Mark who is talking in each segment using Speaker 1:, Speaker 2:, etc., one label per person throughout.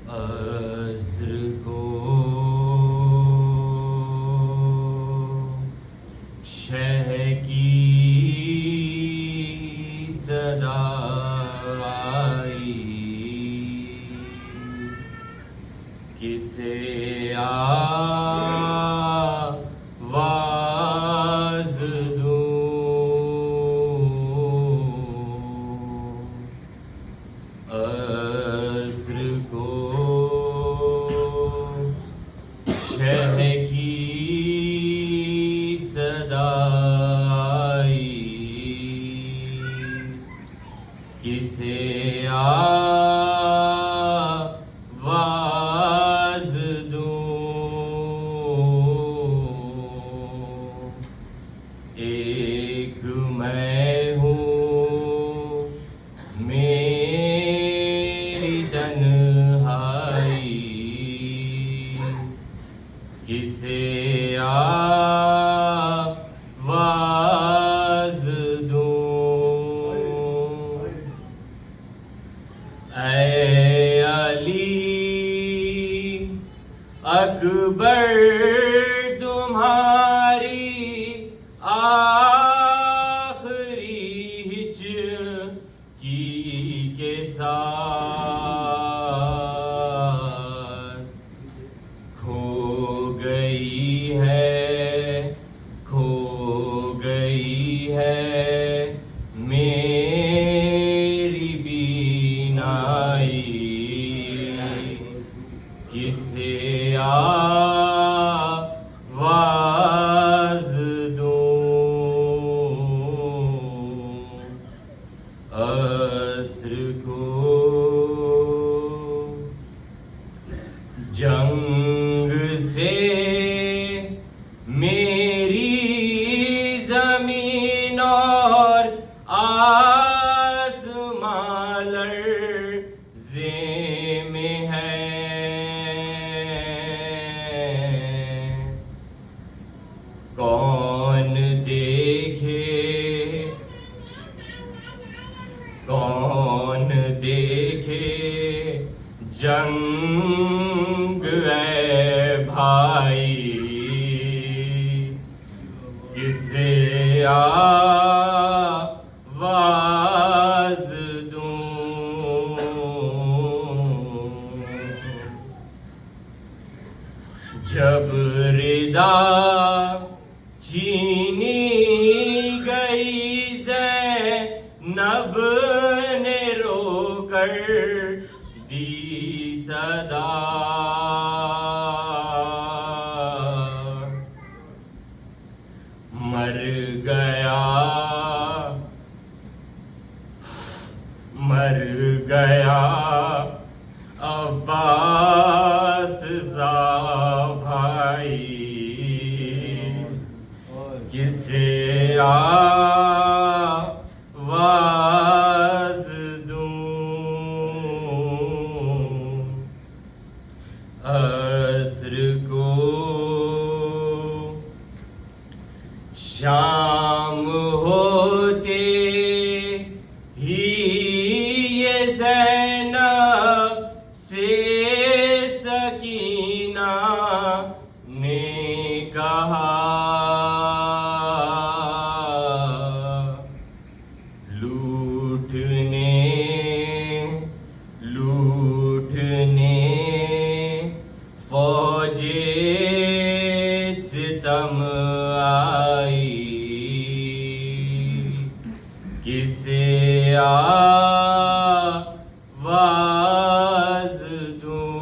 Speaker 1: अस्र को शह की सदा आई, किसे आवाज़ दूँ। अस्र को शह की सदा आई, किसे आवाज़ दूँ। एक मैं हूँ मेरी तन्हाई, किसे आवाज़ दूँ। ऐ अली अकबर तुम्हारी आखिरी हिचकी के साथ खो गई है मेरी बीनाई, किसे आवाज़ दूँ। अस्र को जंग से मेरी ज़मीन और आसमां लर्ज़े में है। कौन देखे जंग है भाई, किसे आवाज़ दूँ। जब रिदा छीनी गई ज़ैनब ने रोकर दी सदा, मर गया अब्बास सा भाई, किसे आवाज़ दूँ। अस्र को शाम होते ही ये ज़ैनब से सकीना ने कहा, लूटने फौजे सितम आई, किसे आवाज़ दूँ।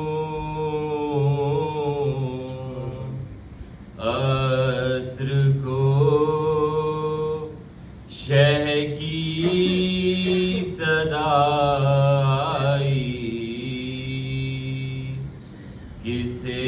Speaker 1: अस्र को शह की सदा आई, किसे